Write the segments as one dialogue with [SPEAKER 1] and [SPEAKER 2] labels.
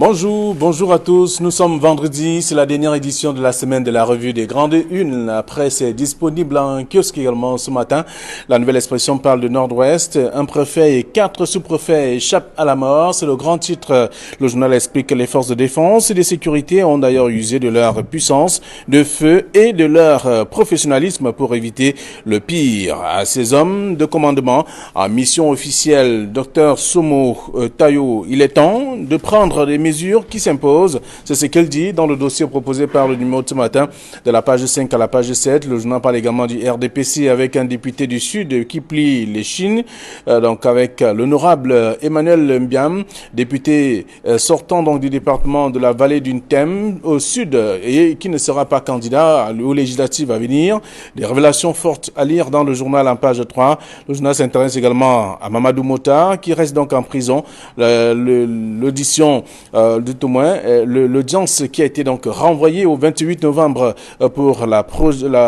[SPEAKER 1] Bonjour à tous. Nous sommes vendredi, c'est la dernière édition de la semaine de la revue des Grandes Unes. La presse est disponible en kiosque également ce matin. La Nouvelle Expression parle de Nord-Ouest. Un préfet et 4 sous-préfets échappent à la mort. C'est le grand titre. Le journal explique que les forces de défense et de sécurité ont d'ailleurs usé de leur puissance, de feu et de leur professionnalisme pour éviter le pire. À ces hommes de commandement en mission officielle, Dr Somo Tayo, il est temps de prendre des mesures qui s'imposent. C'est ce qu'elle dit dans le dossier proposé par le numéro de ce matin, de la page 5 à la page 7. Le journal parle également du RDPC avec un député du Sud qui plie les chines, donc avec l'honorable Emmanuel Mbiam, député sortant donc du département de la vallée d'une Thème au Sud et qui ne sera pas candidat aux législatives à venir. Des révélations fortes à lire dans le journal en page 3. Le journal s'intéresse également à Mamadou Mota qui reste donc en prison. L'audition tout moins, l'audience qui a été donc renvoyée au 28 novembre pour la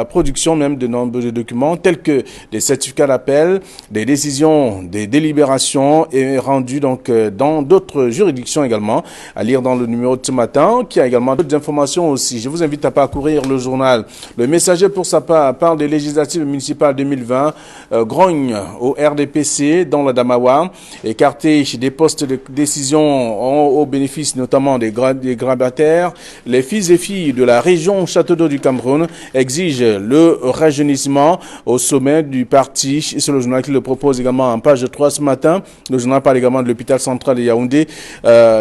[SPEAKER 1] production même de nombreux documents tels que des certificats d'appel, des décisions, des délibérations est rendue donc dans d'autres juridictions également, à lire dans le numéro de ce matin, qui a également d'autres informations aussi. Je vous invite à parcourir le journal. Le Messager pour sa part parle des législatives municipales 2020, grogne au RDPC dans le Damawa, écarté des postes de décision au bénéfice notamment des grabataires. Les fils et filles de la région Château d'Eau du Cameroun exigent le rajeunissement au sommet du parti. C'est le journal qui le propose également en page 3 ce matin. Le journal parle également de l'hôpital central de Yaoundé.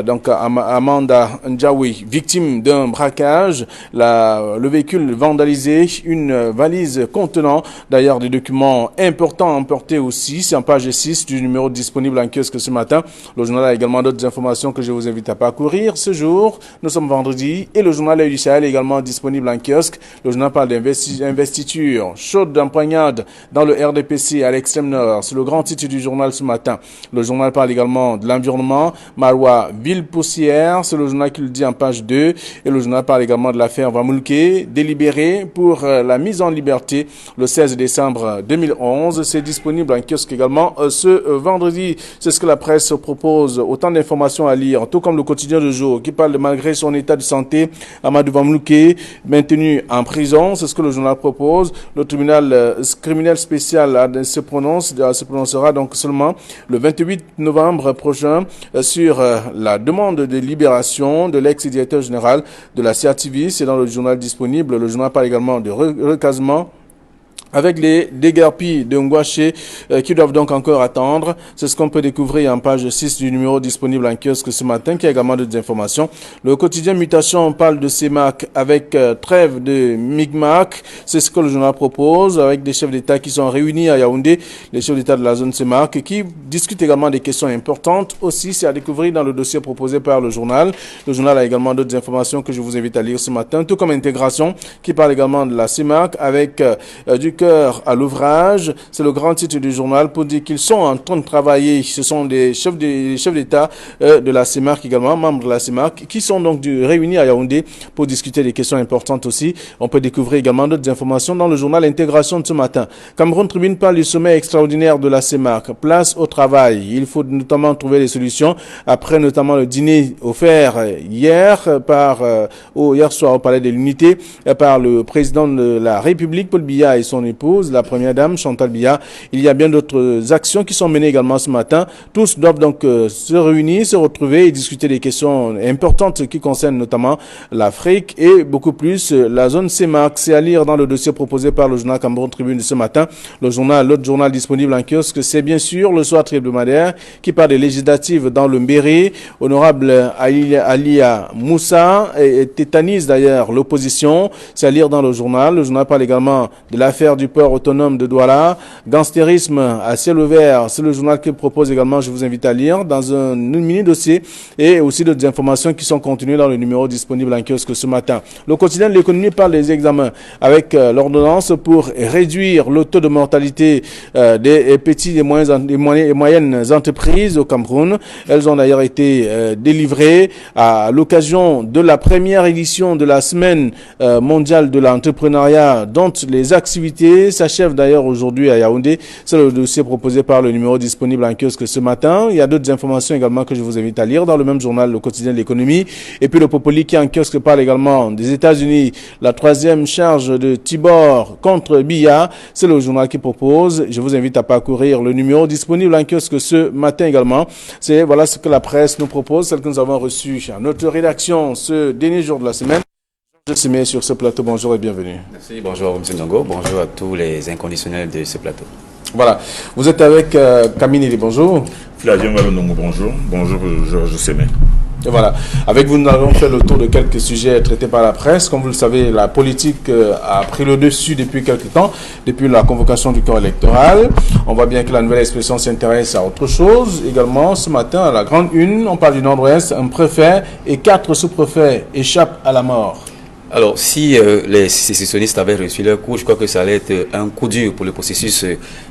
[SPEAKER 1] Donc Amanda Ndjaoui, victime d'un braquage. Le véhicule vandalisé, une valise contenant d'ailleurs des documents importants emportés aussi. C'est en page 6 du numéro disponible en kiosque ce matin. Le journal a également d'autres informations que je vous invite à parcourir ce jour. Nous sommes vendredi et le journal L'Œil du Sahel est également disponible en kiosque. Le journal parle d'investiture chaude d'empoignade dans le RDPC à l'extrême nord. C'est le grand titre du journal ce matin. Le journal parle également de l'environnement. Maroua, ville poussière. C'est le journal qui le dit en page 2. Et le journal parle également de l'affaire Vamoulke, délibérée pour la mise en liberté le 16 décembre 2011. C'est disponible en kiosque également ce vendredi. C'est ce que la presse propose. Autant d'informations à lire, tout comme le quotidien de jour qui parle de malgré son état de santé, Amadou Vamlouké maintenu en prison. C'est ce que le journal propose. Le tribunal criminel spécial se prononcera donc seulement le 28 novembre prochain sur la demande de libération de l'ex-directeur général de la CRTV. C'est dans le journal disponible. Le journal parle également de recasement avec les déguerpis de Ngouaché qui doivent donc encore attendre. C'est ce qu'on peut découvrir en page 6 du numéro disponible en kiosque ce matin, qui a également d'autres informations. Le quotidien Mutation parle de CEMAC avec trêve de Micmac. C'est ce que le journal propose, avec des chefs d'État qui sont réunis à Yaoundé, les chefs d'État de la zone CEMAC, qui discutent également des questions importantes. Aussi, c'est à découvrir dans le dossier proposé par le journal. Le journal a également d'autres informations que je vous invite à lire ce matin, tout comme Intégration, qui parle également de la CEMAC avec du à l'ouvrage. C'est le grand titre du journal pour dire qu'ils sont en train de travailler. Ce sont des chefs d'État de la CEMAC également, membres de la CEMAC, qui sont donc réunis à Yaoundé pour discuter des questions importantes aussi. On peut découvrir également d'autres informations dans le journal Intégration de ce matin. Cameroun Tribune parle du sommet extraordinaire de la CEMAC. Place au travail. Il faut notamment trouver des solutions après notamment le dîner offert hier soir au Palais de l'Unité par le président de la République, Paul Biya, et son épouse, la première dame, Chantal Biya. Il y a bien d'autres actions qui sont menées également ce matin. Tous doivent donc se réunir, se retrouver et discuter des questions importantes qui concernent notamment l'Afrique et beaucoup plus la zone CEMAC. C'est à lire dans le dossier proposé par le journal Cameroun Tribune de ce matin. L'autre journal disponible en kiosque, c'est bien sûr le soir hebdomadaire qui parle des législatives dans le Mbéré. Honorable Alia Moussa et tétanise d'ailleurs l'opposition. C'est à lire dans le journal. Le journal parle également de l'affaire du port autonome de Douala, gangstérisme à ciel ouvert. C'est le journal qui propose également, je vous invite à lire, dans un mini-dossier et aussi d'autres informations qui sont contenues dans le numéro disponible en kiosque ce matin. Le quotidien de l'économie parle des examens avec l'ordonnance pour réduire le taux de mortalité des petites et moyennes entreprises au Cameroun. Elles ont d'ailleurs été délivrées à l'occasion de la première édition de la semaine mondiale de l'entrepreneuriat, dont les activités l'actualité s'achève d'ailleurs aujourd'hui à Yaoundé. C'est le dossier proposé par le numéro disponible en kiosque ce matin. Il y a d'autres informations également que je vous invite à lire dans le même journal, le quotidien de l'économie. Et puis le Popoli qui en kiosque parle également des États-Unis. La troisième charge de Tibor contre Biya. C'est le journal qui propose. Je vous invite à parcourir le numéro disponible en kiosque ce matin également. Voilà ce que la presse nous propose, celle que nous avons reçue à notre rédaction ce dernier jour de la semaine. Je suis mis sur ce plateau. Bonjour et bienvenue.
[SPEAKER 2] Merci, bonjour M. Ndongo. Bonjour à tous les inconditionnels de ce plateau.
[SPEAKER 1] Voilà, vous êtes avec Kamini, bonjour.
[SPEAKER 3] Flavien Ndongo, bonjour. Bonjour Georges Sémé.
[SPEAKER 1] Et voilà, avec vous, nous allons faire le tour de quelques sujets traités par la presse. Comme vous le savez, la politique a pris le dessus depuis quelques temps, depuis la convocation du corps électoral. On voit bien que la nouvelle expression s'intéresse à autre chose. Également, ce matin, à la grande une, on parle du Nord-Ouest, un préfet et 4 sous-préfets échappent à la mort.
[SPEAKER 2] Alors, si les sécessionnistes avaient reçu leur coup, je crois que ça allait être un coup dur pour le processus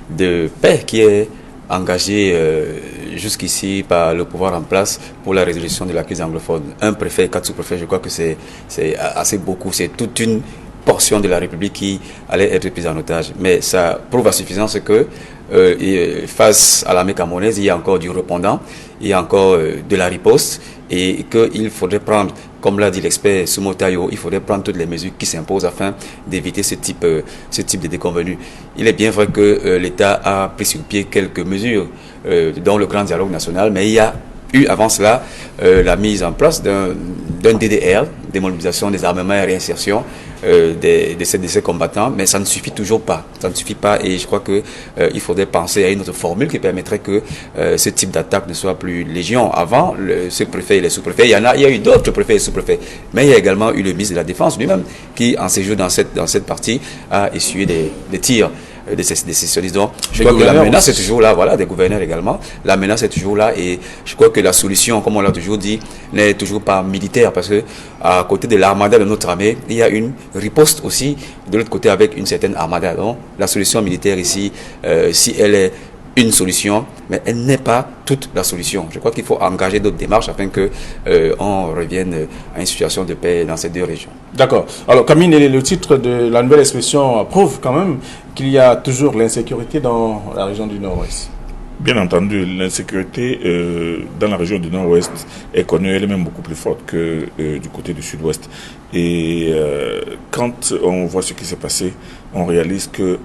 [SPEAKER 2] de paix qui est engagé jusqu'ici par le pouvoir en place pour la résolution de la crise anglophone. Un préfet, 4 sous-préfets, je crois que c'est assez beaucoup. C'est toute une portion de la République qui allait être prise en otage. Mais ça prouve à suffisance que face à l'armée camerounaise, il y a encore du répondant, il y a encore de la riposte et qu'il faudrait prendre, comme l'a dit l'expert Sumo Tayo, il faudrait prendre toutes les mesures qui s'imposent afin d'éviter ce type de déconvenus. Il est bien vrai que l'État a pris sur pied quelques mesures dans le grand dialogue national, mais il y a eu avant cela la mise en place d'un DDR, démobilisation des armements et réinsertion de ces combattants, mais ça ne suffit toujours pas. Ça ne suffit pas et je crois qu'il faudrait penser à une autre formule qui permettrait que ce type d'attaque ne soit plus légion. Avant, ce préfet et les sous-préfets, il y a eu d'autres préfets et sous-préfets, mais il y a également eu le ministre de la Défense lui-même qui, en séjour dans cette partie, a essuyé des tirs des sécessionnistes. Donc, je crois que la menace est toujours là, voilà, des gouverneurs également. La menace est toujours là et je crois que la solution, comme on l'a toujours dit, n'est toujours pas militaire parce que à côté de l'armada de notre armée, il y a une riposte aussi de l'autre côté avec une certaine armada. Donc, la solution militaire ici, si elle est une solution, mais elle n'est pas toute la solution. Je crois qu'il faut engager d'autres démarches afin que on revienne à une situation de paix dans ces deux régions.
[SPEAKER 1] D'accord. Alors, Camille, le titre de la nouvelle expression prouve quand même qu'il y a toujours l'insécurité dans la région du Nord-Ouest.
[SPEAKER 3] Bien entendu, l'insécurité dans la région du Nord-Ouest est connue, elle est même beaucoup plus forte que du côté du Sud-Ouest. Et quand on voit ce qui s'est passé, on réalise que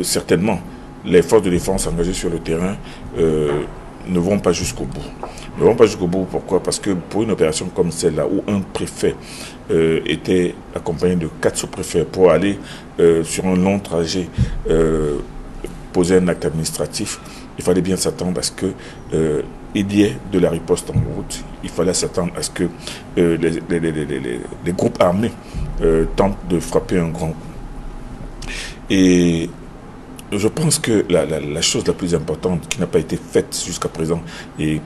[SPEAKER 3] certainement les forces de défense engagées sur le terrain ne vont pas jusqu'au bout. Ne vont pas jusqu'au bout, pourquoi? Parce que pour une opération comme celle-là, où un préfet était accompagné de 4 sous-préfets pour aller sur un long trajet poser un acte administratif, il fallait bien s'attendre à ce que il y ait de la riposte en route. Il fallait s'attendre à ce que les groupes armés tentent de frapper un grand coup. Et je pense que la chose la plus importante qui n'a pas été faite jusqu'à présent et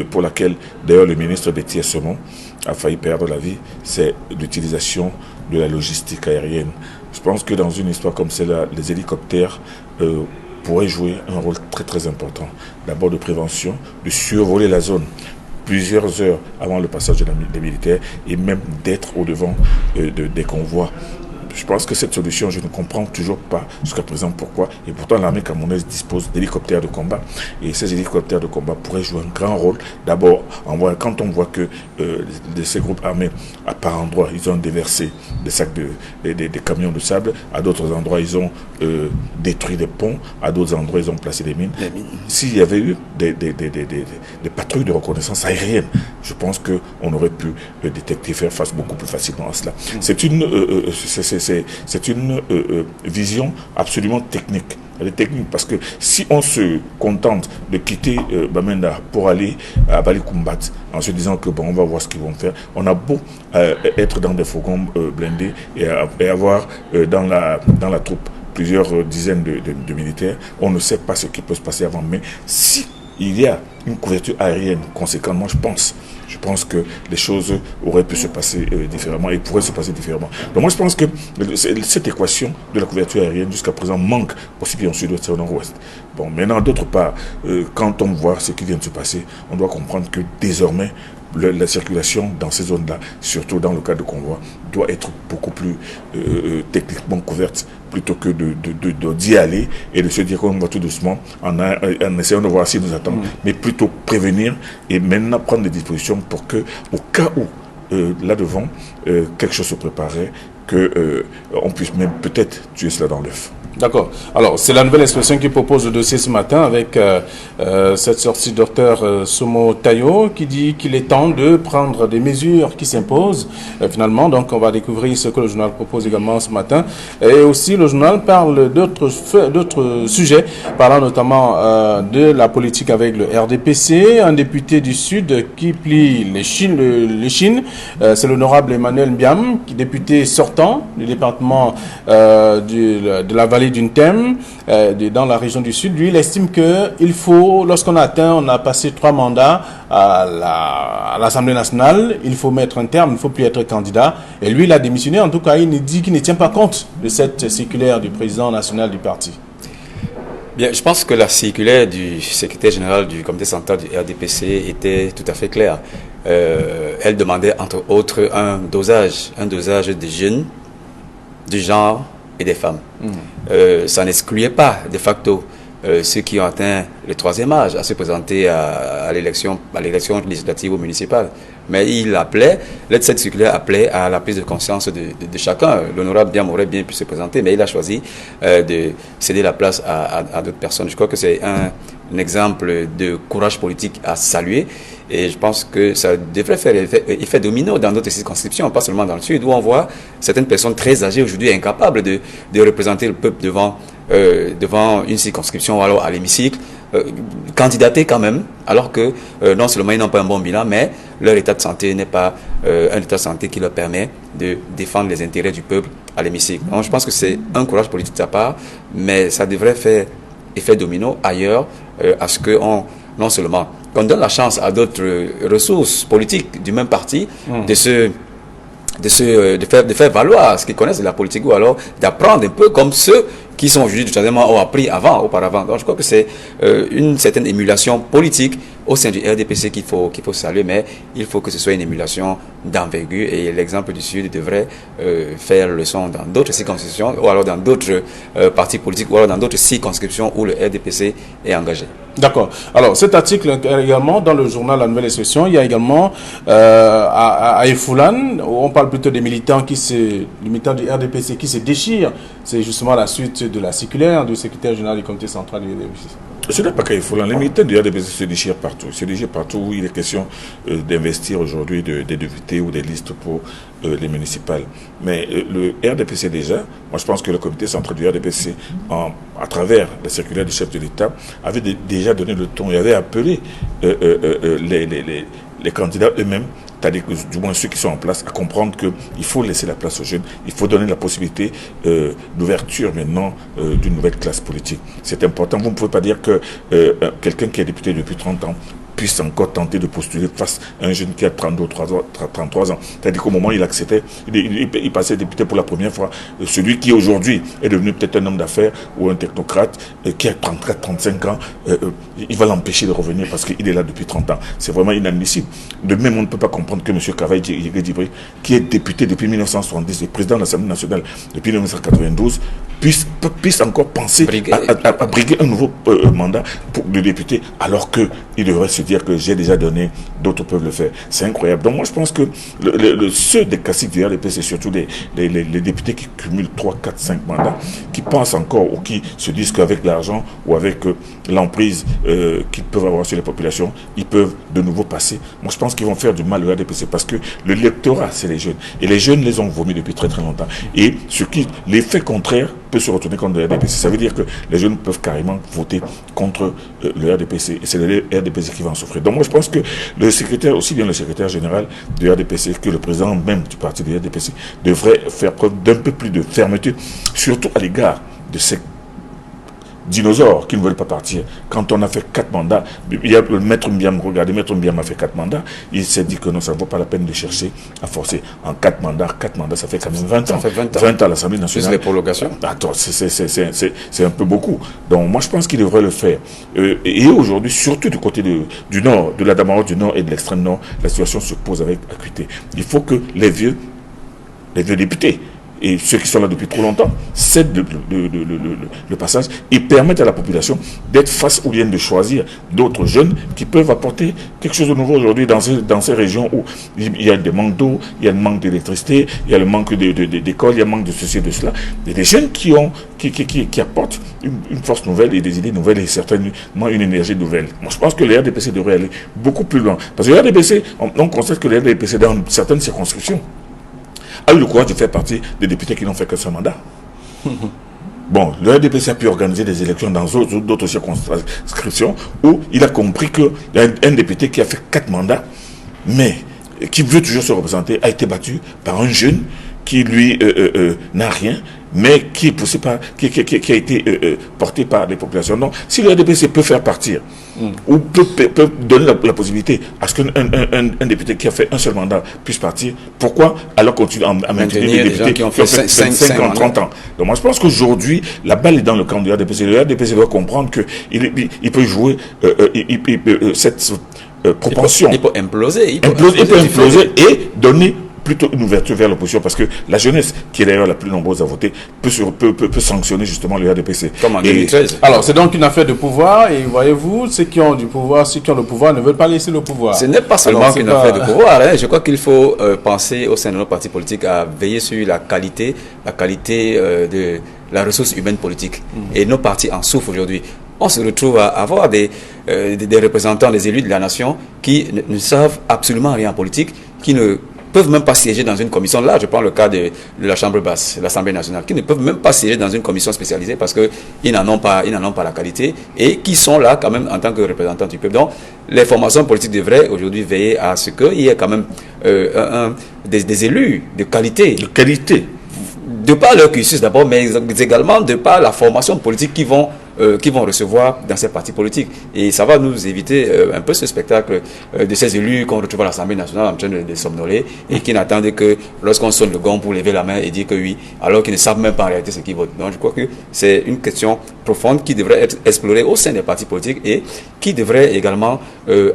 [SPEAKER 3] pour laquelle d'ailleurs le ministre Betty Semon a failli perdre la vie, c'est l'utilisation de la logistique aérienne. Je pense que dans une histoire comme celle-là, les hélicoptères pourraient jouer un rôle très très important. D'abord de prévention, de survoler la zone plusieurs heures avant le passage des militaires et même d'être au-devant des convois. Je pense que cette solution, je ne comprends toujours pas jusqu'à présent pourquoi. Et pourtant, l'armée camerounaise dispose d'hélicoptères de combat. Et ces hélicoptères de combat pourraient jouer un grand rôle. D'abord, quand on voit que ces groupes armés, à par endroits, ils ont déversé des sacs des camions de sable. À d'autres endroits, ils ont détruit des ponts. À d'autres endroits, ils ont placé des mines. S'il y avait eu des patrouilles de reconnaissance aérienne, je pense qu'on aurait pu détecter, faire face beaucoup plus facilement à cela. C'est une vision absolument technique. Elle est technique parce que si on se contente de quitter Bamenda pour aller à Balikumbat en se disant que bon, on va voir ce qu'ils vont faire, on a beau être dans des fourgons blindés et avoir dans la troupe plusieurs dizaines de militaires, on ne sait pas ce qui peut se passer avant. Mais si il y a une couverture aérienne conséquente, moi je pense que les choses auraient pu se passer différemment et pourraient se passer différemment. Donc moi je pense que cette équation de la couverture aérienne jusqu'à présent manque aussi bien au sud-ouest qu'au nord-ouest. Bon, maintenant d'autre part, quand on voit ce qui vient de se passer, on doit comprendre que désormais la circulation dans ces zones-là, surtout dans le cas de convoi, doit être beaucoup plus techniquement couverte plutôt que d'y aller et de se dire qu'on va tout doucement en essayant de voir si nous attendons, mais plutôt prévenir et maintenant prendre des dispositions pour que, au cas où là-devant, quelque chose se préparait, qu'on puisse même peut-être tuer cela dans l'œuf.
[SPEAKER 1] D'accord. Alors, c'est la nouvelle expression qui propose le dossier ce matin avec cette sortie du docteur Somo Tayo qui dit qu'il est temps de prendre des mesures qui s'imposent. Finalement, donc, on va découvrir ce que le journal propose également ce matin. Et aussi, le journal parle d'autres sujets, parlant notamment de la politique avec le RDPC, un député du Sud qui plie les chines. C'est l'honorable Emmanuel Mbiam, député sortant du département de la vallée d'une thème dans la région du Sud. Lui, il estime qu'il faut, lorsqu'on a passé 3 mandats à l'Assemblée nationale, il faut mettre un terme, il ne faut plus être candidat. Et lui, il a démissionné. En tout cas, il dit qu'il ne tient pas compte de cette circulaire du président national du parti.
[SPEAKER 2] Bien, je pense que la circulaire du secrétaire général du comité central du RDPC était tout à fait claire. Elle demandait, entre autres, un dosage des jeunes, du genre et des femmes. Ça n'excluait pas, de facto, ceux qui ont atteint le 3e âge à se présenter à l'élection législative ou municipale. Mais cette circulaire appelait à la prise de conscience de chacun. L'honorable Biam aurait bien pu se présenter, mais il a choisi de céder la place à d'autres personnes. Je crois que c'est un exemple de courage politique à saluer. Et je pense que ça devrait faire effet domino dans d'autres circonscriptions, pas seulement dans le Sud, où on voit certaines personnes très âgées aujourd'hui incapables de représenter le peuple devant une circonscription ou alors à l'hémicycle, candidater quand même, alors que non seulement ils n'ont pas un bon bilan, mais leur état de santé n'est pas un état de santé qui leur permet de défendre les intérêts du peuple à l'hémicycle. Donc je pense que c'est un courage politique de sa part, mais ça devrait faire effet domino ailleurs, à ce qu'on non seulement qu'on donne la chance à d'autres ressources politiques du même parti de faire valoir ce qu'ils connaissent de la politique, ou alors d'apprendre un peu comme ceux qui sont aujourd'hui ont appris auparavant. Donc je crois que c'est une certaine émulation politique au sein du RDPC qu'il faut saluer, mais il faut que ce soit une émulation d'envergure, et l'exemple du Sud devrait faire leçon dans d'autres circonscriptions, ou alors dans d'autres partis politiques, ou alors dans d'autres circonscriptions où le RDPC est engagé.
[SPEAKER 1] D'accord. Alors, cet article également, dans le journal La Nouvelle Expression, il y a également à Efoulan, où on parle plutôt des militants du RDPC qui se déchirent. C'est justement la suite de la circulaire du secrétaire général du comité central du RDPC.
[SPEAKER 3] Ce n'est pas qu'à Efoulan. Les militants du RDPC se déchirent partout. Se déchirent partout où il est question d'investir aujourd'hui des députés ou des listes pour les municipales. Mais le RDPC déjà, moi je pense que le comité central du RDPC, à travers la circulaire du chef de l'État, avait déjà donné le ton et avait appelé les candidats eux-mêmes, c'est-à-dire du moins ceux qui sont en place, à comprendre qu'il faut laisser la place aux jeunes, il faut donner la possibilité d'ouverture maintenant d'une nouvelle classe politique. C'est important. Vous ne pouvez pas dire que quelqu'un qui est député depuis 30 ans puisse encore tenter de postuler face à un jeune qui a 32 ou 33 ans. C'est-à-dire qu'au moment où il acceptait, il passait député pour la première fois. Celui qui aujourd'hui est devenu peut-être un homme d'affaires ou un technocrate, qui a 34, 35 ans, il va l'empêcher de revenir parce qu'il est là depuis 30 ans. C'est vraiment inadmissible. De même, on ne peut pas comprendre que M. Kavaï Djibril, qui est député depuis 1970 et président de l'Assemblée nationale depuis 1992, puisse encore penser à briguer un nouveau mandat de député, alors qu'il devrait se dire que j'ai déjà donné, d'autres peuvent le faire. C'est incroyable. Donc moi je pense que ceux des classiques du RDP, c'est surtout les députés qui cumulent 3, 4, 5 mandats, qui pensent encore ou qui se disent qu'avec l'argent ou avec l'emprise qu'ils peuvent avoir sur les populations, ils peuvent de nouveau passer. Moi je pense qu'ils vont faire du mal au RDPC parce que le lectorat, c'est les jeunes. Et les jeunes les ont vomis depuis très très longtemps. Et l'effet contraire peut se retourner contre le RDPC. Ça veut dire que les jeunes peuvent carrément voter contre le RDPC. Et c'est le RDPC qui va en souffrir. Donc moi je pense que le secrétaire, aussi bien le secrétaire général du RDPC que le président même du parti du RDPC devrait faire preuve d'un peu plus de fermeté, surtout à l'égard dinosaures qui ne veulent pas partir. Quand on a fait 4 mandats, il y a le maître Mbiam, regardez, maître Mbiam a fait 4 mandats, il s'est dit que non, ça ne vaut pas la peine de chercher à forcer. En 4 mandats, ça fait quand même 20 ans. Ça fait 20 ans à l'Assemblée nationale.
[SPEAKER 2] Plus les prolongations.
[SPEAKER 3] Attends, c'est un peu beaucoup. Donc moi je pense qu'il devrait le faire. Et aujourd'hui, surtout du côté du nord, de la Damaro du nord et de l'extrême nord, la situation se pose avec acuité. Il faut que les vieux députés, et ceux qui sont là depuis trop longtemps, cèdent le passage et permettent à la population d'être face ou bien de choisir d'autres jeunes qui peuvent apporter quelque chose de nouveau aujourd'hui dans ces régions où il y a des manques d'eau, il y a le manque d'électricité, il y a le manque d'école, il y a le manque de ceci et de cela. Il y a des jeunes qui apportent une force nouvelle et des idées nouvelles et certainement une énergie nouvelle. Moi, je pense que les RDPC devraient aller beaucoup plus loin. Parce que les RDPC, on constate que les RDPC dans certaines circonscriptions a eu le courage de faire partie des députés qui n'ont fait que ce mandat. Bon, le RDPC a pu organiser des élections dans d'autres circonscriptions où il a compris qu'il y a un député qui a fait 4 mandats, mais qui veut toujours se représenter, a été battu par un jeune qui, lui, n'a rien, mais qui est poussé par, qui a été porté par les populations. Donc, si le RDPC peut faire partir, ou peut donner la possibilité à ce qu'un député qui a fait un seul mandat puisse partir, pourquoi alors continuer à maintenir des députés qui ont fait 5 ans, 30 ans? Donc, moi, je pense qu'aujourd'hui, la balle est dans le camp du RDPC. Le RDPC doit comprendre qu'il peut jouer cette propension.
[SPEAKER 2] Il peut imploser.
[SPEAKER 3] Il peut imploser et donner plutôt une ouverture vers l'opposition, parce que la jeunesse, qui est d'ailleurs la plus nombreuse à voter, peut sanctionner justement le RDPC.
[SPEAKER 2] Comme en 2013.
[SPEAKER 1] Alors, c'est donc une affaire de pouvoir, et voyez-vous, ceux qui ont du pouvoir, ceux qui ont le pouvoir ne veulent pas laisser le pouvoir.
[SPEAKER 2] Ce n'est pas seulement une affaire de pouvoir. Hein. Je crois qu'il faut penser au sein de nos partis politiques à veiller sur la qualité de la ressource humaine politique. Et nos partis en souffrent aujourd'hui. On se retrouve à avoir des représentants, des élus de la nation qui ne savent absolument rien en politique, qui ne peuvent même pas siéger dans une commission. Là, je prends le cas de la Chambre basse, l'Assemblée nationale, qui ne peuvent même pas siéger dans une commission spécialisée parce qu'ils n'en ont pas la qualité et qui sont là quand même en tant que représentants du peuple. Donc, les formations politiques devraient aujourd'hui veiller à ce qu'il y ait quand même des élus de qualité.
[SPEAKER 3] De qualité.
[SPEAKER 2] De par leur cursus d'abord, mais également de par la formation politique qu'ils vont recevoir dans ces partis politiques. Et ça va nous éviter un peu ce spectacle de ces élus qu'on retrouve à l'Assemblée nationale en train de somnoler et qui n'attendent que lorsqu'on sonne le gong pour lever la main et dire que oui, alors qu'ils ne savent même pas en réalité ce qu'ils votent. Donc je crois que c'est une question profonde qui devrait être explorée au sein des partis politiques et qui devrait également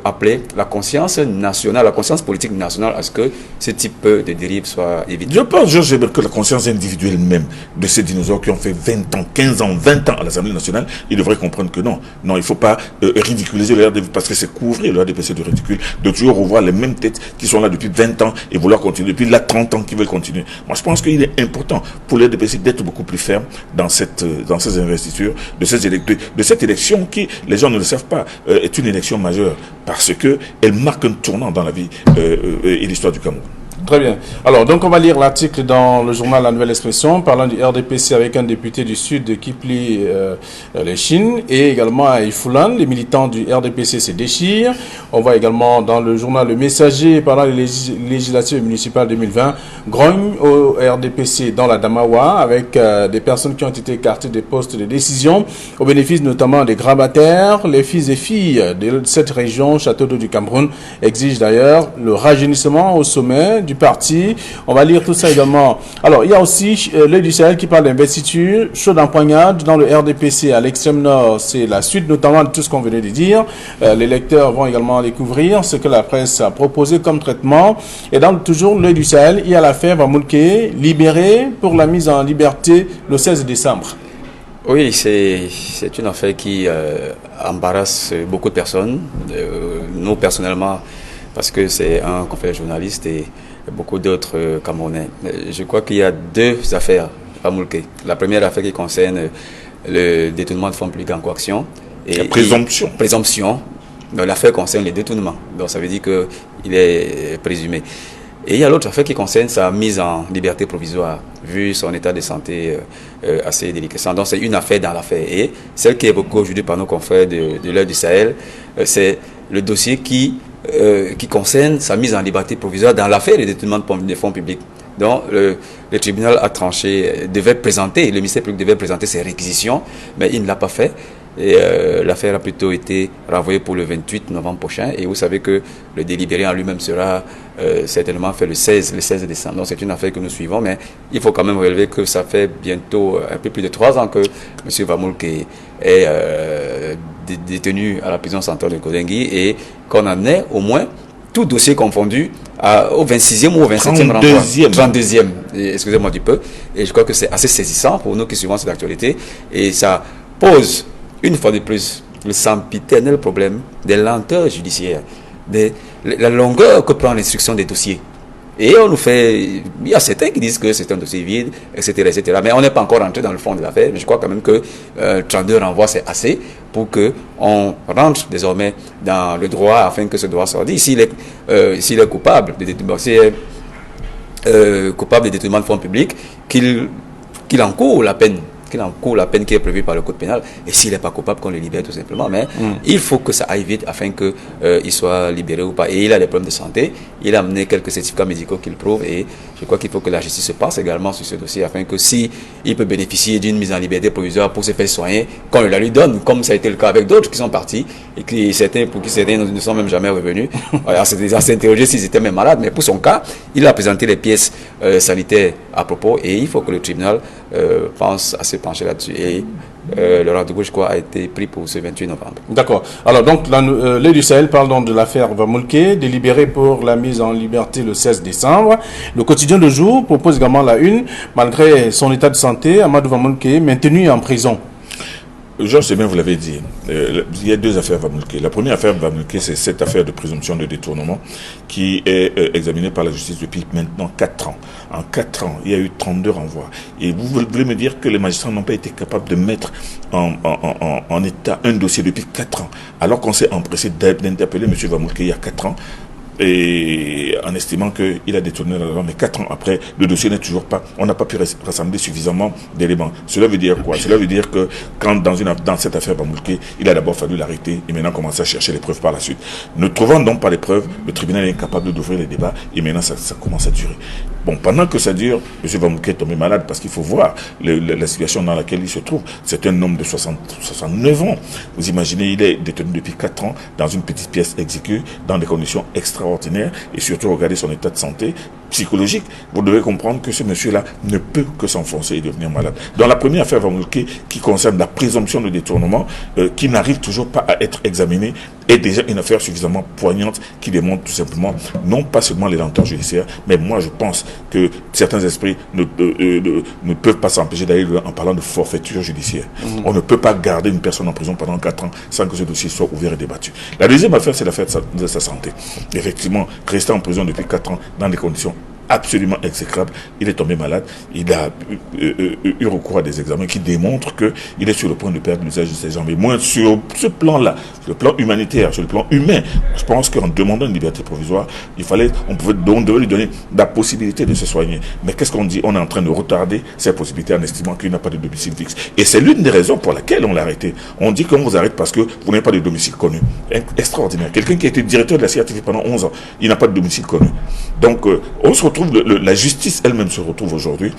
[SPEAKER 2] appeler la conscience nationale, la conscience politique nationale à ce que ce type de dérive soit évité.
[SPEAKER 3] Je pense, Georges Hébert, que la conscience individuelle même de ces dinosaures qui ont fait 20 ans, 15 ans, 20 ans à l'Assemblée nationale, ils devraient comprendre que non, il ne faut pas ridiculiser le RDPC parce que c'est couvrir le RDPC de ridicule, de toujours revoir les mêmes têtes qui sont là depuis 20 ans et vouloir continuer, depuis là 30 ans qui veulent continuer. Moi, je pense qu'il est important pour le RDPC d'être beaucoup plus ferme dans ces investitures, de cette élection qui, les gens ne le savent pas, est une élection majeure parce qu'elle marque un tournant dans la vie et l'histoire du Cameroun.
[SPEAKER 1] Très bien. Alors, donc on va lire l'article dans le journal La Nouvelle Expression parlant du RDPC avec un député du Sud qui plie les chines et également à Ifoulan. Les militants du RDPC se déchirent. On voit également dans le journal Le Messager parlant des législatives municipales 2020 grogne au RDPC dans la Damawa avec des personnes qui ont été écartées des postes de décision au bénéfice notamment des grabataires. Les fils et filles de cette région, Château d'eau du Cameroun, exigent d'ailleurs le rajeunissement au sommet du parti. On va lire tout ça également. Alors, il y a aussi l'œil du Sahel qui parle d'investiture, chaud d'empoignade dans le RDPC à l'extrême nord. C'est la suite notamment de tout ce qu'on venait de dire. Les lecteurs vont également découvrir ce que la presse a proposé comme traitement. Et dans toujours l'œil du Sahel, il y a l'affaire Vamoulke, libéré pour la mise en liberté le 16 décembre.
[SPEAKER 2] Oui, c'est une affaire qui embarrasse beaucoup de personnes. Nous, personnellement, parce que c'est un confrère journaliste et beaucoup d'autres Camerounais. Je crois qu'il y a 2 affaires à Moulke. La première affaire qui concerne le détournement de fonds publics en coaction.
[SPEAKER 3] Et la présomption.
[SPEAKER 2] Présomption. L'affaire concerne les détournements. Donc ça veut dire qu'il est présumé. Et il y a l'autre affaire qui concerne sa mise en liberté provisoire, vu son état de santé assez délicat. Donc c'est une affaire dans l'affaire. Et celle qui est évoquée aujourd'hui par nos confrères de l'Heure du Sahel, c'est le dossier qui concerne sa mise en liberté provisoire dans l'affaire des détournements de fonds publics. Donc, le tribunal a tranché, le ministère public devait présenter ses réquisitions, mais il ne l'a pas fait. Et l'affaire a plutôt été renvoyée pour le 28 novembre prochain. Et vous savez que le délibéré en lui-même sera certainement fait le 16 décembre. Donc c'est une affaire que nous suivons, mais il faut quand même relever que ça fait bientôt un peu plus de 3 ans que M. Vamulke est détenu à la prison centrale de Kodengui et qu'on en est au moins, tout dossier confondu, au 26e ou au 27e renvoi. 32e, excusez-moi du peu. Et je crois que c'est assez saisissant pour nous qui suivons cette actualité. Et ça pose une fois de plus le sempiternel problème des lenteurs judiciaires, la longueur que prend l'instruction des dossiers. Et on nous fait... Il y a certains qui disent que c'est un dossier vide, etc., etc. Mais on n'est pas encore rentré dans le fond de l'affaire. Mais je crois quand même que 32 renvois, c'est assez pour qu'on rentre désormais dans le droit afin que ce droit soit dit. S'il est coupable de détournement, coupable de détournement de fonds publics, qu'il encourt la peine qui est prévue par le code pénal, et s'il n'est pas coupable, qu'on le libère tout simplement. Mais il faut que ça aille vite afin qu'il soit libéré ou pas. Et il a des problèmes de santé, il a amené quelques certificats médicaux qu'il prouve, et je crois qu'il faut que la justice se passe également sur ce dossier afin que si il peut bénéficier d'une mise en liberté provisoire pour se faire soigner, qu'on la lui donne, comme ça a été le cas avec d'autres qui sont partis, et pour qui certains ne sont même jamais revenus. Alors, c'est déjà s'interroger s'ils étaient même malades, mais pour son cas, il a présenté les pièces sanitaires à propos, et il faut que le tribunal pense à se pencher là-dessus. Et le rendez-vous, je crois, a été pris pour ce 28 novembre.
[SPEAKER 1] D'accord. Alors, donc, l'Œil du Sahel parle donc de l'affaire Vamulke, délibéré pour la mise en liberté le 16 décembre. Le quotidien de jour propose également la une. Malgré son état de santé, Amadou Vamulke est maintenu en prison.
[SPEAKER 3] Georges, c'est bien, vous l'avez dit. Il y a 2 affaires Vamulke. La première affaire Vamulke, c'est cette affaire de présomption de détournement qui est examinée par la justice depuis maintenant 4 ans. En 4 ans, il y a eu 32 renvois. Et vous voulez me dire que les magistrats n'ont pas été capables de mettre en état un dossier depuis 4 ans, alors qu'on s'est empressé d'interpeller M. Vamulke il y a 4 ans, et en estimant qu'il a détourné l'argent, mais 4 ans après, le dossier n'est toujours pas, on n'a pas pu rassembler suffisamment d'éléments. Cela veut dire quoi? Cela veut dire que quand dans cette affaire Vamulke, il a d'abord fallu l'arrêter et maintenant commencer à chercher les preuves par la suite. Ne trouvant donc pas les preuves, le tribunal est incapable d'ouvrir les débats et maintenant ça commence à durer. Bon, pendant que ça dure, M. Vamulke est tombé malade parce qu'il faut voir la situation dans laquelle il se trouve. C'est un homme de 69 ans. Vous imaginez, il est détenu depuis 4 ans dans une petite pièce exécutée dans des conditions extraordinaires et surtout regardez son état de santé psychologique. Vous devez comprendre que ce monsieur-là ne peut que s'enfoncer et devenir malade. Dans la première affaire Vamulke qui concerne la présomption de détournement qui n'arrive toujours pas à être examinée est déjà une affaire suffisamment poignante qui démontre tout simplement non pas seulement les lenteurs judiciaires, mais moi je pense que certains esprits ne peuvent pas s'empêcher d'aller en parlant de forfaiture judiciaire. On ne peut pas garder une personne en prison pendant 4 ans sans que ce dossier soit ouvert et débattu. La deuxième affaire, c'est l'affaire de sa santé. Effectivement, rester en prison depuis 4 ans dans des conditions absolument exécrable, il est tombé malade, il a eu recours à des examens qui démontrent qu'il est sur le point de perdre l'usage de ses jambes. Et moi, sur ce plan-là, sur le plan humanitaire, sur le plan humain, je pense qu'en demandant une liberté provisoire, on devait lui donner la possibilité de se soigner. Mais qu'est-ce qu'on dit? On est en train de retarder ces possibilités en estimant qu'il n'a pas de domicile fixe. Et c'est l'une des raisons pour laquelle on l'a arrêté. On dit qu'on vous arrête parce que vous n'avez pas de domicile connu. Extraordinaire. Quelqu'un qui a été directeur de la CRTV pendant 11 ans, il n'a pas de domicile connu. Donc, on se retrouve, la justice elle-même se retrouve aujourd'hui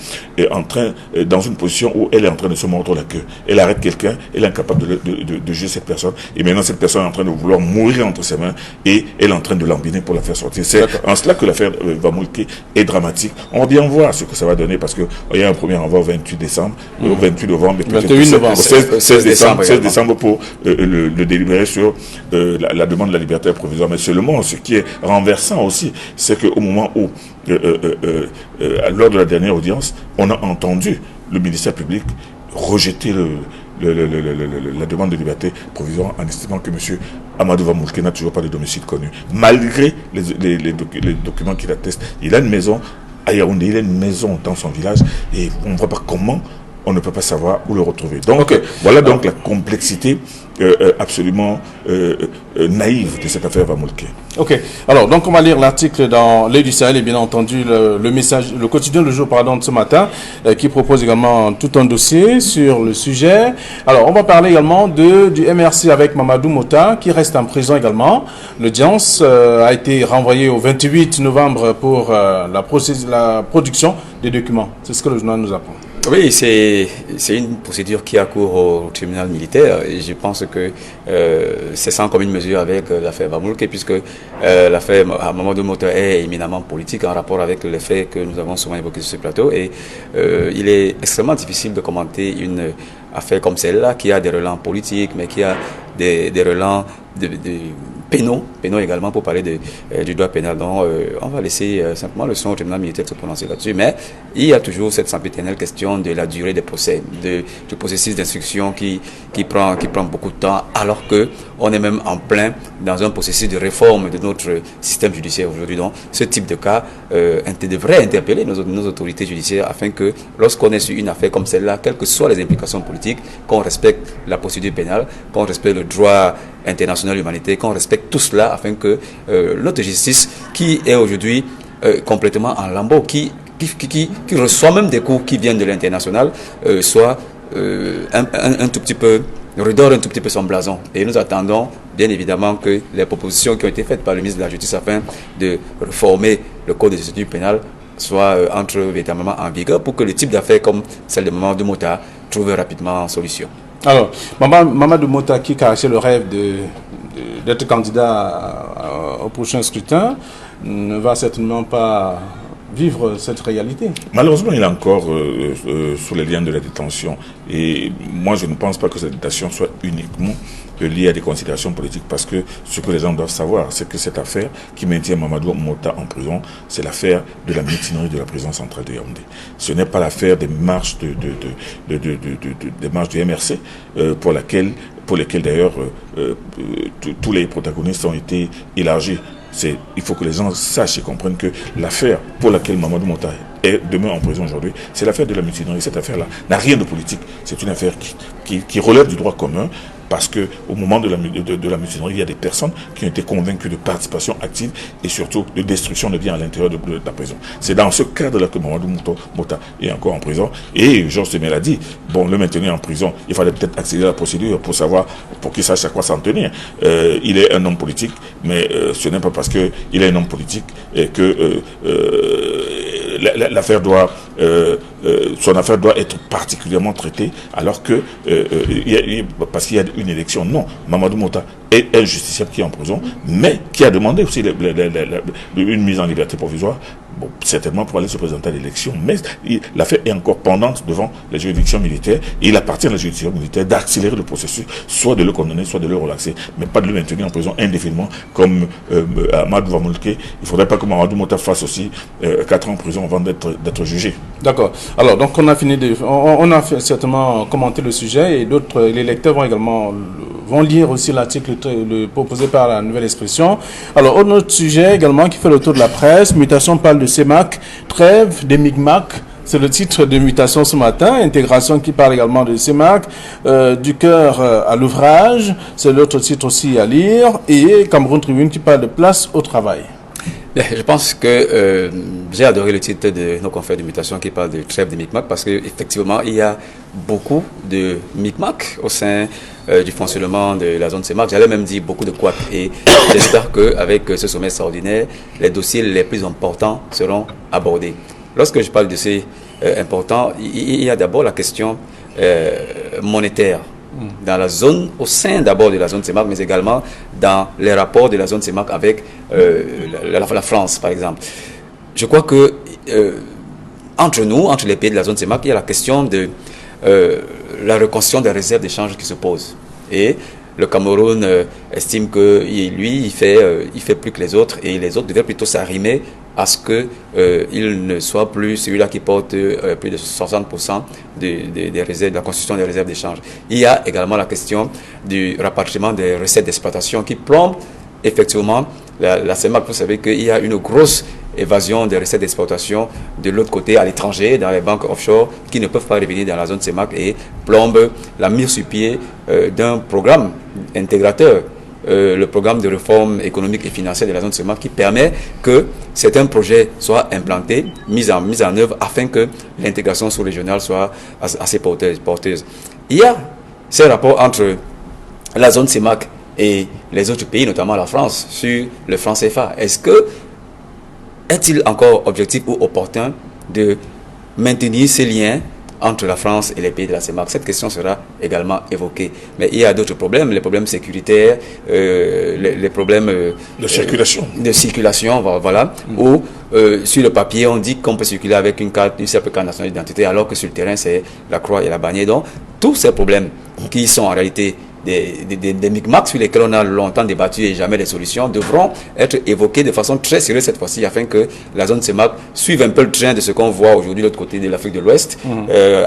[SPEAKER 3] dans une position où elle est en train de se mordre la queue. Elle arrête quelqu'un, elle est incapable de juger cette personne, et maintenant cette personne est en train de vouloir mourir entre ses mains, et elle est en train de l'embiner pour la faire sortir. C'est en cela que l'affaire Vamulke est dramatique. On va bien voir ce que ça va donner, parce qu'il y a un premier envoi au 28 décembre, au 28 novembre, et
[SPEAKER 1] 21 novembre,
[SPEAKER 3] 16 décembre pour le délibérer sur la demande de la liberté provisoire. Mais seulement, ce qui est renversant aussi, c'est qu'au moment où lors de la dernière audience, on a entendu le ministère public rejeter la demande de liberté provisoire en estimant que M. Amadou Vamulke n'a toujours pas de domicile connu. Malgré les documents qui l'attestent, il a une maison à Yaoundé, il a une maison dans son village et on ne voit pas comment on ne peut pas savoir où le retrouver. Donc, voilà donc la complexité absolument naïve de cette affaire Vamolke.
[SPEAKER 1] Ok. Alors, donc, on va lire l'article dans l'Œil du Sahel et bien entendu le message, le quotidien Le Jour, pardon, de ce matin, qui propose également tout un dossier sur le sujet. Alors, on va parler également du MRC avec Mamadou Mota, qui reste en prison également. L'audience a été renvoyée au 28 novembre pour la production des documents. C'est ce que le journal nous apprend.
[SPEAKER 2] Oui, c'est une procédure qui a cours au tribunal militaire et je pense que c'est sans commune mesure avec l'affaire Vamolke puisque l'affaire Mamadou Mota est éminemment politique en rapport avec les faits que nous avons souvent évoqués sur ce plateau et il est extrêmement difficile de commenter une affaire comme celle-là qui a des relents politiques mais qui a des relents pénaux également pour parler du droit pénal. Donc on va laisser simplement le soin au tribunal militaire de se prononcer là-dessus. Mais il y a toujours cette sempiternelle question de la durée des procès, du processus d'instruction qui prend beaucoup de temps, alors que on est même en plein dans un processus de réforme de notre système judiciaire aujourd'hui. Donc ce type de cas devrait interpeller nos autorités judiciaires afin que lorsqu'on est sur une affaire comme celle-là, quelles que soient les implications politiques, qu'on respecte la procédure pénale, qu'on respecte le droit international humanitaire, qu'on respecte tout cela afin que notre justice, qui est aujourd'hui complètement en lambeaux, qui reçoit même des coups qui viennent de l'international, soit un tout petit peu, redore un tout petit peu son blason. Et nous attendons bien évidemment que les propositions qui ont été faites par le ministre de la Justice afin de réformer le code de procédure pénale soient entre véritablement en vigueur pour que le type d'affaires comme celle de Mamadou Mota trouve rapidement solution.
[SPEAKER 1] Alors, Mamadou Mota qui caressait le rêve d'être candidat au prochain scrutin ne va certainement pas vivre cette réalité.
[SPEAKER 3] Malheureusement, il est encore sous les liens de la détention. Et moi, je ne pense pas que cette détention soit uniquement liée à des considérations politiques, parce que ce que les gens doivent savoir, c'est que cette affaire qui maintient Mamadou Mota en prison, c'est l'affaire de la mutinerie de la prison centrale de Yaoundé. Ce n'est pas l'affaire des marches des marches du MRC pour lesquelles d'ailleurs tous les protagonistes ont été élargis. Il faut que les gens sachent et comprennent que l'affaire pour laquelle Mamadou Mota est demeure en prison aujourd'hui, c'est l'affaire de la mutinerie. Cette affaire-là n'a rien de politique. C'est une affaire qui relève du droit commun, parce qu'au moment de la mutinerie, il y a des personnes qui ont été convaincues de participation active et surtout de destruction de biens à l'intérieur de la prison. C'est dans ce cadre-là que Mamadou Mota est encore en prison. Et Georges Temel a dit, bon, le maintenir en prison, il fallait peut-être accélérer la procédure pour qu'il sache à quoi s'en tenir. Il est un homme politique, mais ce n'est pas parce qu'il est un homme politique que l'affaire son affaire doit être particulièrement traitée, alors que parce qu'il y a une élection. Non, Mamadou Mota est un justiciable qui est en prison, mais qui a demandé aussi une mise en liberté provisoire, bon, certainement pour aller se présenter à l'élection. Mais l'affaire est encore pendante devant les juridictions militaires, et il appartient à la juridiction militaire d'accélérer le processus, soit de le condamner, soit de le relaxer, mais pas de le maintenir en prison indéfiniment comme Amadou Vamolke. Il ne faudrait pas que Mamadou Mota fasse aussi 4 ans en prison avant d'être jugé.
[SPEAKER 1] D'accord. Alors, donc on a on a certainement commenté le sujet, et les lecteurs vont lire aussi l'article proposé par la Nouvelle Expression. Alors, un autre sujet également qui fait le tour de la presse, Mutation parle de CEMAC, trêve des Micmac. C'est le titre de Mutation ce matin. Intégration qui parle également de CEMAC, du cœur à l'ouvrage. C'est l'autre titre aussi à lire. Et Cameroun Tribune qui parle de place au travail.
[SPEAKER 2] Je pense que j'ai adoré le titre de nos confrères de Mutation qui parle de trêve des Micmac, parce qu'effectivement, il y a beaucoup de Micmac au sein du fonctionnement de la zone CEMAC. J'allais même dire beaucoup de couacs. Et j'espère qu'avec ce sommet extraordinaire, les dossiers les plus importants seront abordés. Lorsque je parle de dossiers importants, il y a d'abord la question monétaire. Dans la zone, au sein d'abord de la zone CEMAC, mais également dans les rapports de la zone CEMAC avec la France, par exemple. Je crois que entre nous, entre les pays de la zone CEMAC, il y a la question de la reconstruction des réserves d'échange qui se pose. Et le Cameroun estime que lui, il fait plus que les autres, et les autres devraient plutôt s'arrimer à ce qu'il ne soit plus celui-là qui porte plus de 60% des réserves, de la construction des réserves d'échange. Il y a également la question du rapatriement des recettes d'exploitation qui plombe effectivement la CEMAC. Vous savez qu'il y a une grosse évasion des recettes d'exportation de l'autre côté, à l'étranger, dans les banques offshore, qui ne peuvent pas revenir dans la zone CEMAC et plombent la mise sur pied d'un programme intégrateur. Le programme de réforme économique et financière de la zone CEMAC qui permet que certains projets soient implantés, mis en œuvre afin que l'intégration sous-régionale soit assez porteuse. Il y a ces rapports entre la zone CEMAC et les autres pays, notamment la France, sur le franc CFA. Est-il encore objectif ou opportun de maintenir ces liens entre la France et les pays de la CEMAC? Cette question sera également évoquée. Mais il y a d'autres problèmes, les problèmes sécuritaires, les problèmes
[SPEAKER 3] de circulation.
[SPEAKER 2] Voilà, où sur le papier, on dit qu'on peut circuler avec une simple carte nationale d'identité, alors que sur le terrain, c'est la croix et la bannière. Donc, tous ces problèmes qui sont en réalité des micmacs sur lesquels on a longtemps débattu et jamais des solutions devront être évoqués de façon très sérieuse cette fois-ci afin que la zone CEMAC suive un peu le train de ce qu'on voit aujourd'hui de l'autre côté de l'Afrique de l'Ouest,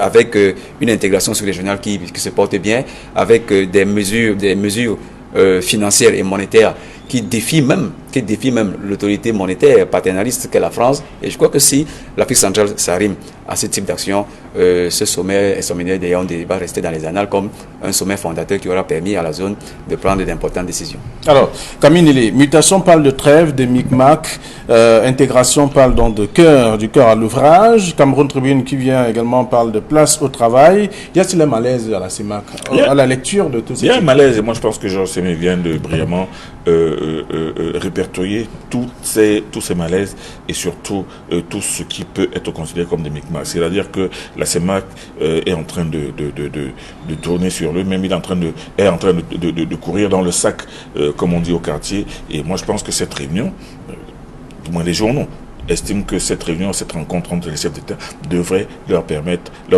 [SPEAKER 2] avec une intégration sous-régionale qui se porte bien, avec des mesures financières et monétaires qui défient même l'autorité monétaire paternaliste qu'est la France. Et je crois que si l'Afrique centrale s'arrime à ce type d'action, ce sommet de Yaoundé va rester dans les annales comme un sommet fondateur qui aura permis à la zone de prendre d'importantes décisions.
[SPEAKER 1] Alors, Camille Nélé, mutation parle de trêve, de micmac, intégration parle donc du cœur à l'ouvrage, Cameroun Tribune qui vient également parle de place au travail. Y a-t-il un malaise à la CEMAC à la lecture de tout ça?
[SPEAKER 3] Il y a un malaise et moi je pense que Georges Sémé vient de brillamment répertorier tous ces malaises et surtout tout ce qui peut être considéré comme des micmacs. C'est-à-dire que la CEMAC est en train de tourner sur lui-même, il est en train de courir dans le sac, comme on dit au quartier. Et moi je pense que cette réunion, du moins les journaux, estime que cette réunion, cette rencontre entre les chefs d'État devrait leur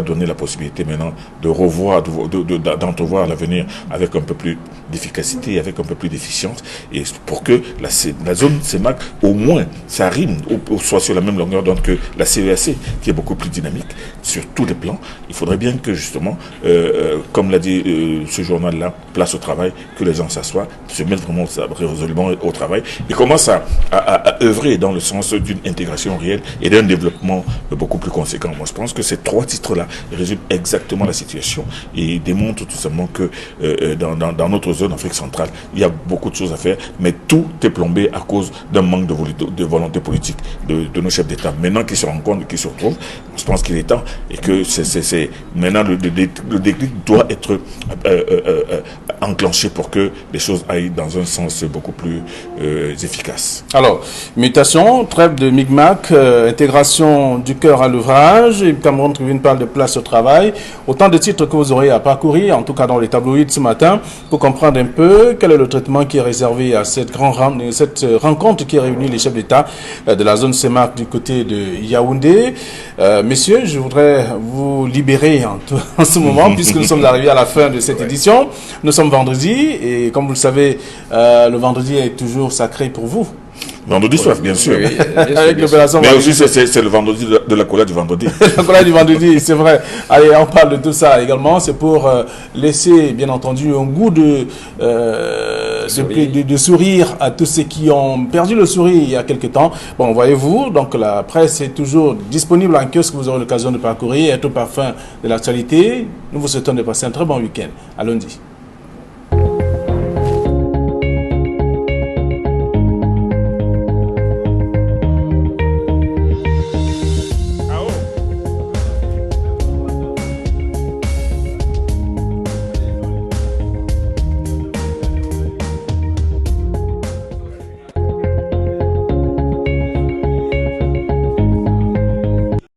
[SPEAKER 3] donner la possibilité maintenant de revoir, d'entrevoir l'avenir avec un peu plus d'efficacité, avec un peu plus d'efficience, et pour que la zone CEMAC, au moins, ça rime, ou soit sur la même longueur d'onde que la CEAC, qui est beaucoup plus dynamique sur tous les plans. Il faudrait bien que, justement, comme l'a dit ce journal-là, place au travail, que les gens s'assoient, se mettent vraiment résolument au travail, et commencent à œuvrer dans le sens d'une intégration réelle et d'un développement beaucoup plus conséquent. Moi, je pense que ces trois titres-là résument exactement la situation et démontrent tout simplement que dans notre zone Afrique centrale, il y a beaucoup de choses à faire, mais tout est plombé à cause d'un manque de volonté politique de nos chefs d'État. Maintenant qu'ils se rendent compte, qu'ils se retrouvent, je pense qu'il est temps et que maintenant le déclic doit être enclenché pour que les choses aillent dans un sens beaucoup plus efficace.
[SPEAKER 1] Alors, mutation, trêve de micmac, intégration du cœur à l'ouvrage, et Cameroun Tribune parle de place au travail. Autant de titres que vous aurez à parcourir, en tout cas dans les tabloïds ce matin, pour comprendre un peu quel est le traitement qui est réservé à cette rencontre qui réunit les chefs d'État de la zone CEMAC du côté de Yaoundé. Messieurs, je voudrais vous libérer en ce moment, puisque nous sommes arrivés à la fin de cette édition. Nous sommes vendredi, et comme vous le savez, le vendredi est toujours sacré pour vous.
[SPEAKER 3] Vendredi soir, bien sûr.
[SPEAKER 1] Oui, avec l'opération.
[SPEAKER 3] Mais aussi, c'est le vendredi de la collade du vendredi.
[SPEAKER 1] La collade du vendredi, c'est vrai. Allez, on parle de tout ça également. C'est pour laisser, bien entendu, un goût de sourire à tous ceux qui ont perdu le sourire il y a quelque temps. Bon, voyez-vous, donc la presse est toujours disponible en kiosque. Vous aurez l'occasion de parcourir, être au parfum de l'actualité. Nous vous souhaitons de passer un très bon week-end. À lundi.